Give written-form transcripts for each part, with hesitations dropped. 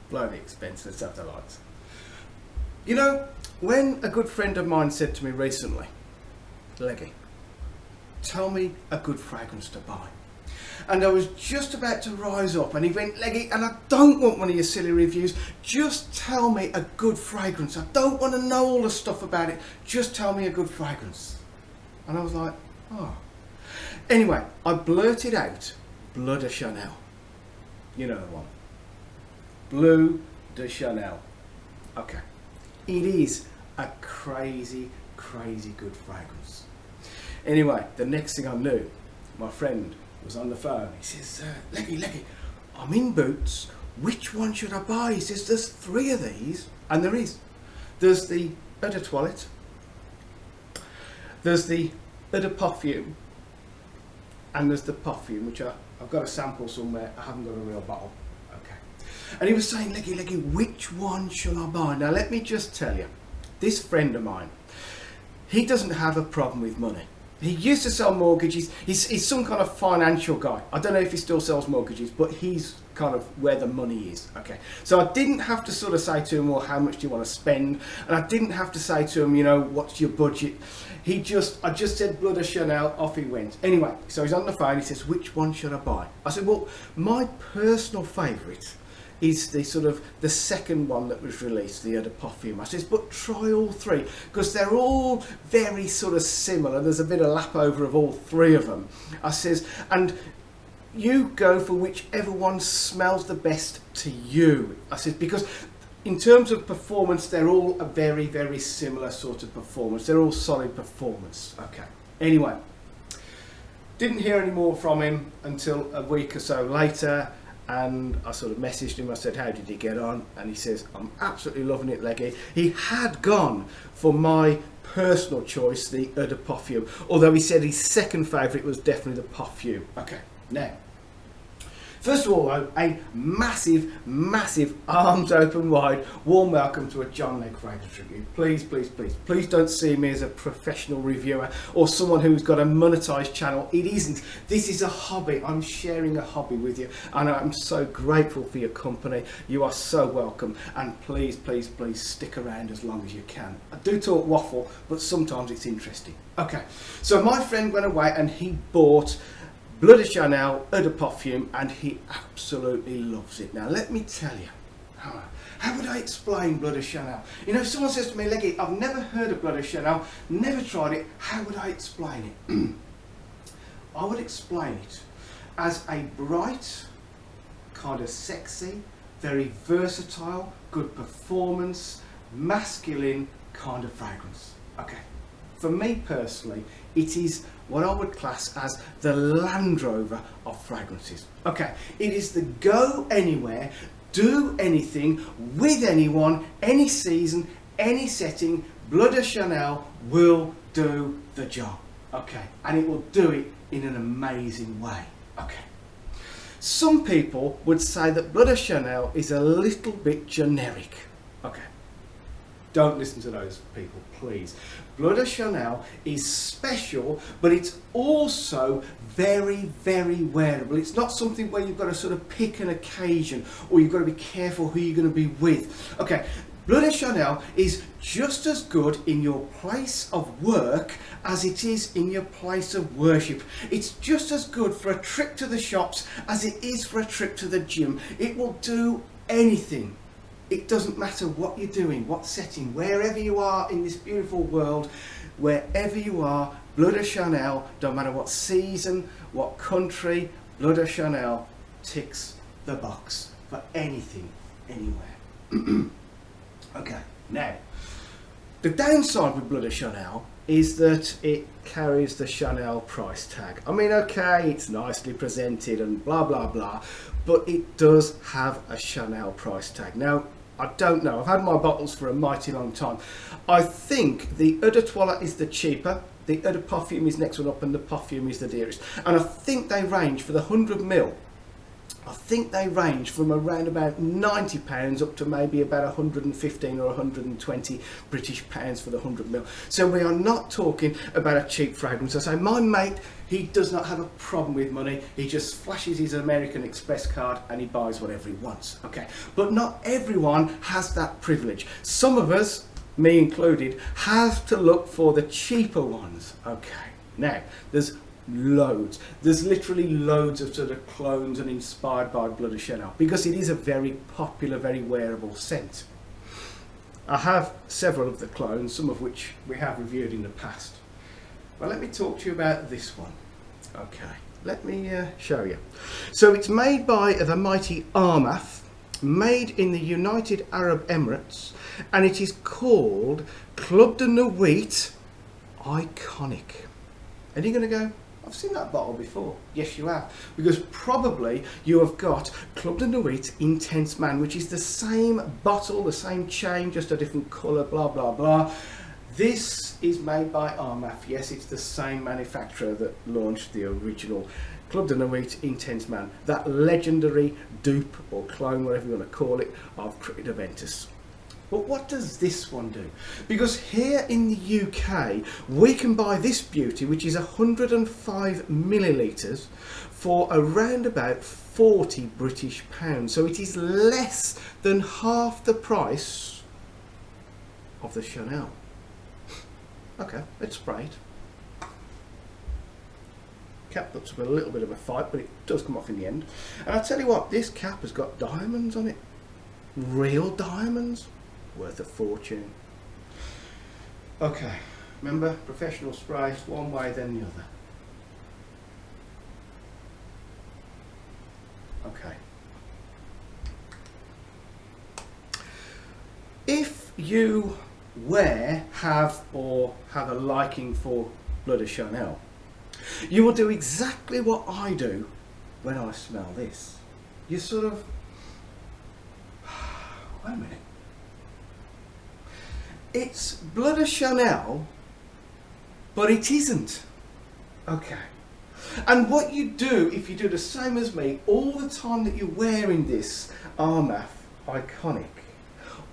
bloody expensive, let's have the lights. You know, when a good friend of mine said to me recently, Leggy, tell me a good fragrance to buy. And I was just about to rise up and he went, Leggy, and I don't want one of your silly reviews, just tell me a good fragrance. I don't want to know all the stuff about it, just tell me a good fragrance. And I was like, oh. Anyway, I blurted out Bleu de Chanel. You know the one. Bleu de Chanel. Okay. It is a crazy, crazy good fragrance. Anyway, the next thing I knew, my friend was on the phone. He says, Leggy, I'm in Boots. Which one should I buy? He says, there's 3 of these. And there is. There's the Eau de Toilette. There's the Eau de Parfum. And there's the perfume, which I've got a sample somewhere. I haven't got a real bottle. Okay. And he was saying, Leggy, which one shall I buy? Now, let me just tell you, this friend of mine, he doesn't have a problem with money. He used to sell mortgages. He's some kind of financial guy. I don't know if he still sells mortgages, but he's kind of where the money is. Okay. So I didn't have to sort of say to him, well, how much do you want to spend? And I didn't have to say to him, you know, what's your budget? I just said Bleu de Chanel, off he went. Anyway, so he's on the phone, he says, which one should I buy? I said, well, my personal favourite is the sort of the second one that was released, the Eau de Parfum. I says, but try all 3, because they're all very sort of similar. There's a bit of lap over of all 3 of them. I says, and you go for whichever one smells the best to you. I said, because in terms of performance, they're all a very, very similar sort of performance. They're all solid performance. Okay. Anyway, didn't hear any more from him until a week or so later. And I sort of messaged him. I said, how did he get on? And he says, I'm absolutely loving it, Leggy. He had gone for my personal choice, the Eau de Parfum. Although he said his second favourite was definitely the Parfum. Okay, now, first of all, though, a massive, massive, arms open wide, warm welcome to a John Legg Fragrance Review. Please, please, please, please don't see me as a professional reviewer or someone who's got a monetised channel. It isn't. This is a hobby. I'm sharing a hobby with you, and I'm so grateful for your company. You are so welcome, and please, please, please stick around as long as you can. I do talk waffle, but sometimes it's interesting. Okay, so my friend went away and he bought Bleu de Chanel, Eau de Parfum, and he absolutely loves it. Now, let me tell you, how would I explain Bleu de Chanel? You know, if someone says to me, Leggy, I've never heard of Bleu de Chanel, never tried it, how would I explain it? I would explain it as a bright, kind of sexy, very versatile, good performance, masculine kind of fragrance. Okay. For me personally, it is what I would class as the Land Rover of fragrances. Okay, it is the go anywhere, do anything, with anyone, any season, any setting. Bleu de Chanel will do the job. Okay, and it will do it in an amazing way. Okay. Some people would say that Bleu de Chanel is a little bit generic. Okay. Don't listen to those people, please. Bleu de Chanel is special, but it's also very, very wearable. It's not something where you've got to sort of pick an occasion or you've got to be careful who you're going to be with. Okay, Bleu de Chanel is just as good in your place of work as it is in your place of worship. It's just as good for a trip to the shops as it is for a trip to the gym. It will do anything. It doesn't matter what you're doing, what setting, wherever you are in this beautiful world, wherever you are, Bleu de Chanel, don't matter what season, what country, Bleu de Chanel ticks the box for anything, anywhere. Okay, now, the downside with Bleu de Chanel is that it carries the Chanel price tag. I mean, okay, it's nicely presented and blah, blah, blah, but it does have a Chanel price tag. Now, I don't know, I've had my bottles for a mighty long time. I think the Eau de Toilette is the cheaper, the Eau de Parfum is next one up, and the Parfum is the dearest. And I think they range for the 100ml I think they range from around about £90 up to maybe about 115 or 120 British pounds for the 100ml. So we are not talking about a cheap fragrance. I say my mate, he does not have a problem with money. He just flashes his American Express card and he buys whatever he wants. Okay, but not everyone has that privilege. Some of us, me included, have to look for the cheaper ones. Okay, now there's loads. There's literally loads of sort of clones and inspired by Bleu de Chanel because it is a very popular, very wearable scent. I have several of the clones, some of which we have reviewed in the past. Well, let me talk to you about this one. Okay, let me show you. So it's made by the mighty Armaf, made in the United Arab Emirates, and it is called Bleu de Nuit Iconic. And you're going to go, I've seen that bottle before. Yes, you have. Because probably you have got Bleu de Nuit Intense Man, which is the same bottle, the same chain, just a different colour, blah, blah, blah. This is made by Armaf. Yes, it's the same manufacturer that launched the original Bleu de Nuit Intense Man, that legendary dupe or clone, whatever you want to call it, of Cricket Aventus. But what does this one do? Because here in the UK, we can buy this beauty, which is 105 millilitres, for around about 40 British pounds. So it is less than half the price of the Chanel. Okay, let's spray it. Cap looks a little bit of a fight, but it does come off in the end. And I'll tell you what, this cap has got diamonds on it. Real diamonds. Worth a fortune. Okay, remember, professional spray, one way then the other. Okay. If you have a liking for Bleu de Chanel, you will do exactly what I do when I smell this. You sort of, wait a minute. It's Bleu de Chanel, but it isn't. Okay. And what you do, if you do the same as me, all the time that you're wearing this Armaf Iconic,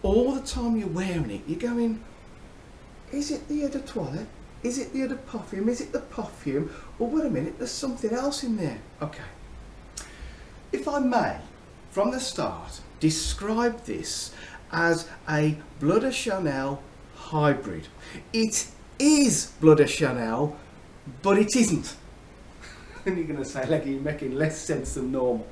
all the time you're wearing it, you're going, is it the eau de toilette? Is it the eau de perfume? Is it the perfume? Or wait a minute, there's something else in there. Okay. If I may, from the start, describe this as a Bleu de Chanel hybrid. It is Bleu de Chanel, but it isn't. And you're going to say, like, you're making less sense than normal.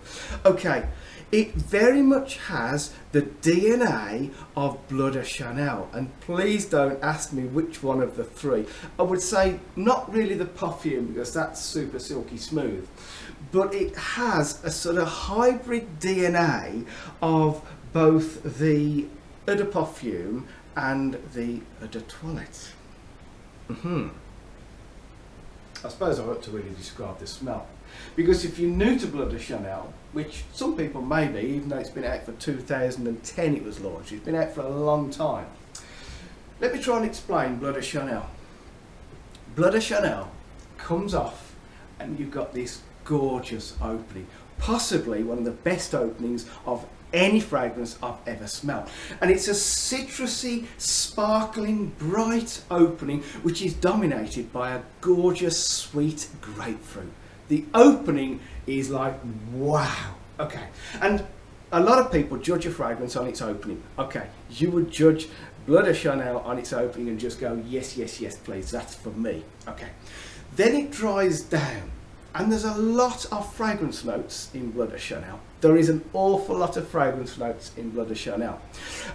Okay, it very much has the DNA of Bleu de Chanel, and please don't ask me which one of the three. I would say not really the perfume, because that's super silky smooth, but it has a sort of hybrid DNA of both the eau de perfume and the eau de toilette. I suppose I ought to really describe the smell, because if you're new to Bleu de Chanel, which some people may be, even though it's been out for 2010 it was launched, it's been out for a long time. Let me try and explain Bleu de Chanel. Bleu de Chanel comes off and you've got this gorgeous opening, possibly one of the best openings of any fragrance I've ever smelled, and it's a citrusy, sparkling, bright opening which is dominated by a gorgeous sweet grapefruit. The opening is like wow. Okay, and a lot of people judge a fragrance on its opening. Okay, you would judge Bleu de Chanel on its opening and just go yes, yes, yes, please, that's for me. Okay, then it dries down. And there's a lot of fragrance notes in Bleu de Chanel. There is an awful lot of fragrance notes in Bleu de Chanel.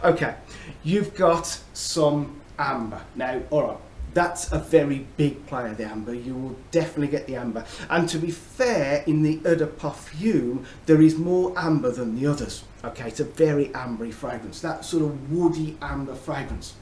Okay, you've got some amber. Now, all right, that's a very big player, the amber. You will definitely get the amber. And to be fair, in the eau de perfume, there is more amber than the others. Okay, it's a very ambery fragrance, that sort of woody amber fragrance.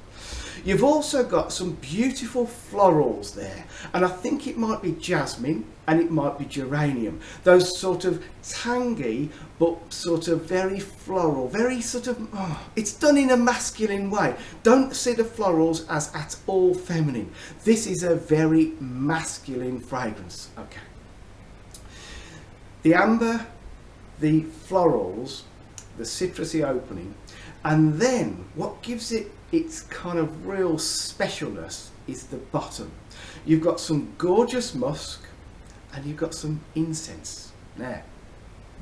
You've also got some beautiful florals there, and I think it might be jasmine and it might be geranium. Those sort of tangy but sort of very floral, very sort of, it's done in a masculine way. Don't see the florals as at all feminine. This is a very masculine fragrance. Okay. The amber the florals, the citrusy opening, and then what gives it its kind of real specialness is the bottom. You've got some gorgeous musk and you've got some incense. Now,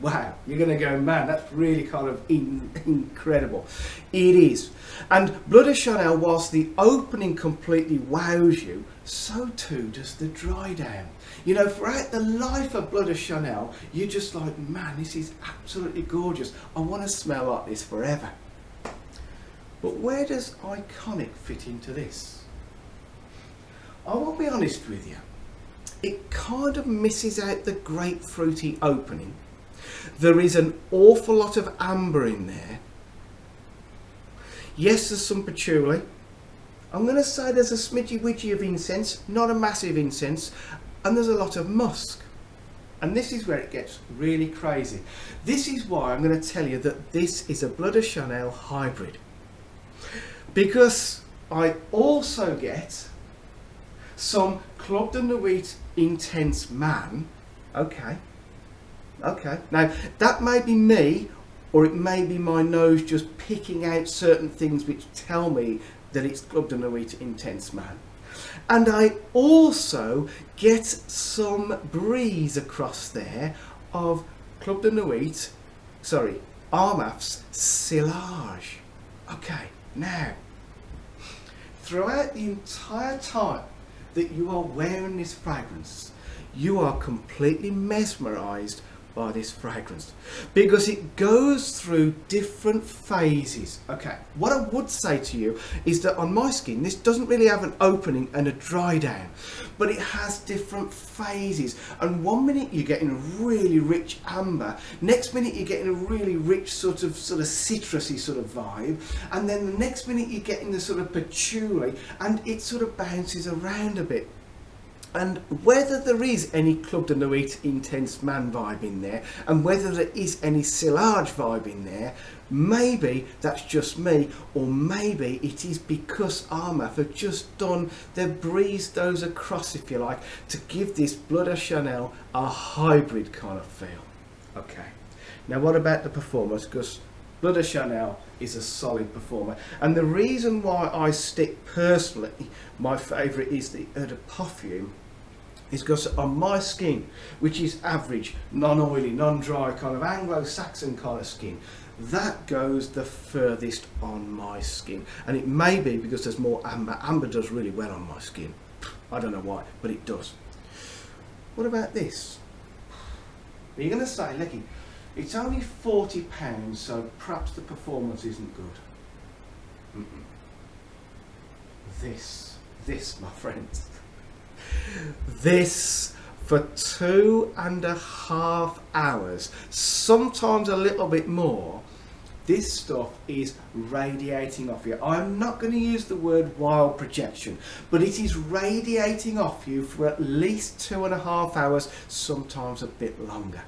wow, you're going to go, man, that's really kind of incredible. It is. And Bleu de Chanel, whilst the opening completely wows you, so too does the dry down. You know, throughout the life of Bleu de Chanel, you're just like, man, this is absolutely gorgeous. I want to smell like this forever. But where does Iconic fit into this? I will be honest with you. It kind of misses out the grapefruity opening. There is an awful lot of amber in there. Yes, there's some patchouli. I'm going to say there's a smidgy widgy of incense, not a massive incense, and there's a lot of musk. And this is where it gets really crazy. This is why I'm going to tell you that this is a Bleu de Chanel hybrid. Because I also get some Club de Nuit Intense Man. Okay. Now, that may be me, or it may be my nose just picking out certain things which tell me that it's Club de Nuit Intense Man. And I also get some breeze across there of Club de Nuit, Armaf's Silage. Okay, now, throughout the entire time that you are wearing this fragrance, you are completely mesmerized by this fragrance because it goes through different phases. Okay, what I would say to you is that on my skin this doesn't really have an opening and a dry down, but it has different phases, and one minute you're getting a really rich amber, next minute you're getting a really rich sort of citrusy sort of vibe, and then the next minute you're getting the sort of patchouli, and it sort of bounces around a bit. And whether there is any Club de Nuit Intense Man vibe in there, and whether there is any Silage vibe in there, maybe that's just me, or maybe it is because Armaf have just done, they've breezed those across, if you like, to give this Bleu de Chanel a hybrid kind of feel. Okay, now what about the performance? Because Bleu de Chanel is a solid performer, and the reason why I stick personally, my favourite is the Eau de Parfum, is because on my skin, which is average, non-oily, non-dry, kind of Anglo-Saxon kind of skin, that goes the furthest on my skin. And it may be because there's more amber. Amber does really well on my skin. I don't know why, but it does. What about this? You're going to say, Lecky, it's only £40, so perhaps the performance isn't good. This, my friends. This, for 2.5 hours, sometimes a little bit more, this stuff is radiating off you. I'm not going to use the word wild projection, but it is radiating off you for at least 2.5 hours, sometimes a bit longer.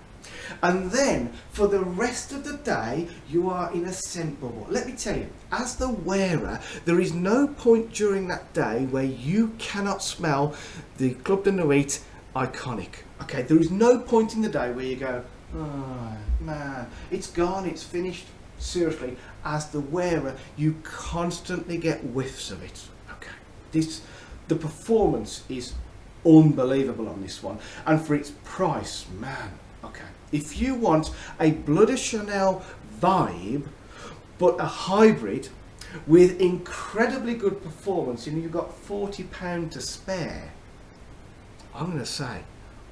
And then for the rest of the day you are in a scent bubble. Let me tell you, as the wearer, there is no point during that day where you cannot smell the Club de Nuit Iconic. Okay, there is no point in the day where you go, oh man, it's gone, it's finished. Seriously, as the wearer, you constantly get whiffs of it. Okay, the performance is unbelievable on this one, and for its price, man. Okay, if you want a Bleu de Chanel vibe, but a hybrid with incredibly good performance, and you've got £40 to spare, I'm going to say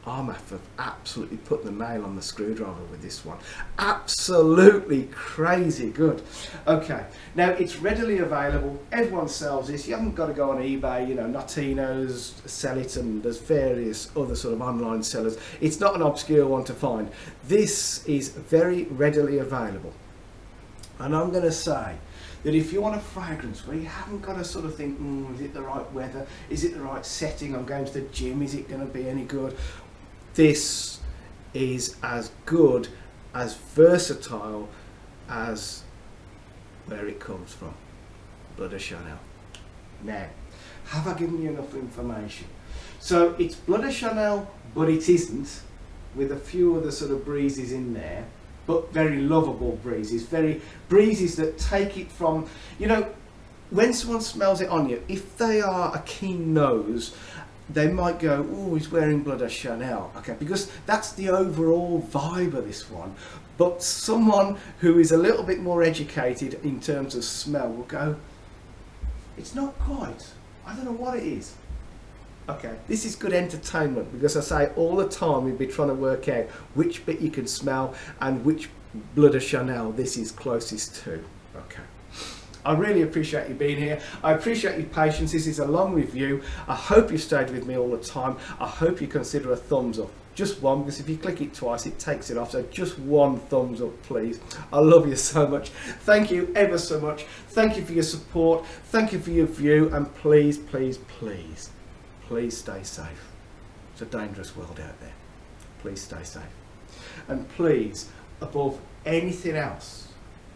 Armaf have absolutely put the nail on the screwdriver with this one. Absolutely crazy good. Okay, now it's readily available. Everyone sells this. You haven't got to go on eBay. You know, Notino's sell it, and there's various other sort of online sellers. It's not an obscure one to find. This is very readily available. And I'm going to say that if you want a fragrance where you haven't got to sort of think, is it the right weather? Is it the right setting? I'm going to the gym. Is it going to be any good? This is as good, as versatile as where it comes from, Bleu de Chanel. Now, have I given you enough information? So it's Bleu de Chanel, but it isn't, with a few other sort of breezes in there. but very lovable breezes, very breezes that take it from, you know, when someone smells it on you, if they are a keen nose, they might go, oh, he's wearing Bleu de Chanel, okay, because that's the overall vibe of this one. But someone who is a little bit more educated in terms of smell will go, it's not quite, I don't know what it is. Okay, this is good entertainment, because I say all the time we'd be trying to work out which bit you can smell and which Bleu de Chanel this is closest to. Okay. I really appreciate you being here. I appreciate your patience. This is a long review. I hope you stayed with me all the time. I hope you consider a thumbs up. Just one, because if you click it twice, it takes it off. So just one thumbs up, please. I love you so much. Thank you ever so much. Thank you for your support. Thank you for your view. And please, please, please, please stay safe. It's a dangerous world out there. Please stay safe. And please, above anything else,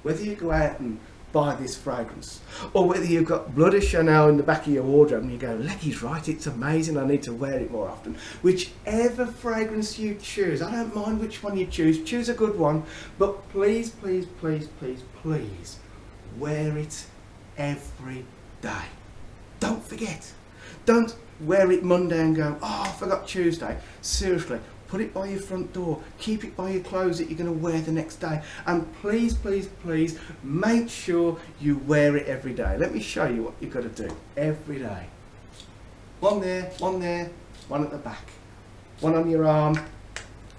whether you go out and buy this fragrance, or whether you've got Bleu de Chanel in the back of your wardrobe and you go, Leggy's right, it's amazing, I need to wear it more often. Whichever fragrance you choose, I don't mind which one you choose a good one, but please, please, please, please, please wear it every day. Don't forget. Don't wear it Monday and go, oh, I forgot Tuesday. Seriously. Put it by your front door. Keep it by your clothes that you're going to wear the next day. And please, please, please make sure you wear it every day. Let me show you what you've got to do every day. One there, one at the back. One on your arm.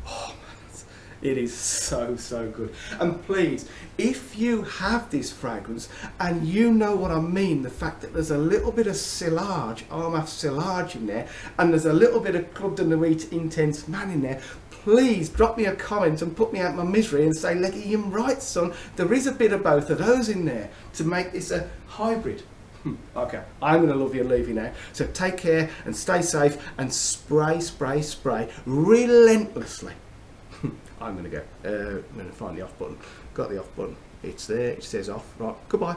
Oh man, it is so, so good. And please, if you have this fragrance and you know what I mean, the fact that there's a little bit of silage, Armaf silage in there, and there's a little bit of Bleu de Nuit Intense Man in there, please drop me a comment and put me out my misery and say, Leggy, you're right, son, there is a bit of both of those in there to make this a hybrid. Okay, I'm going to love you and leave you now. So take care and stay safe and spray, spray, spray relentlessly. I'm going to go, I'm going to find the off button. Got the off button. It's there, it says off. Right, goodbye.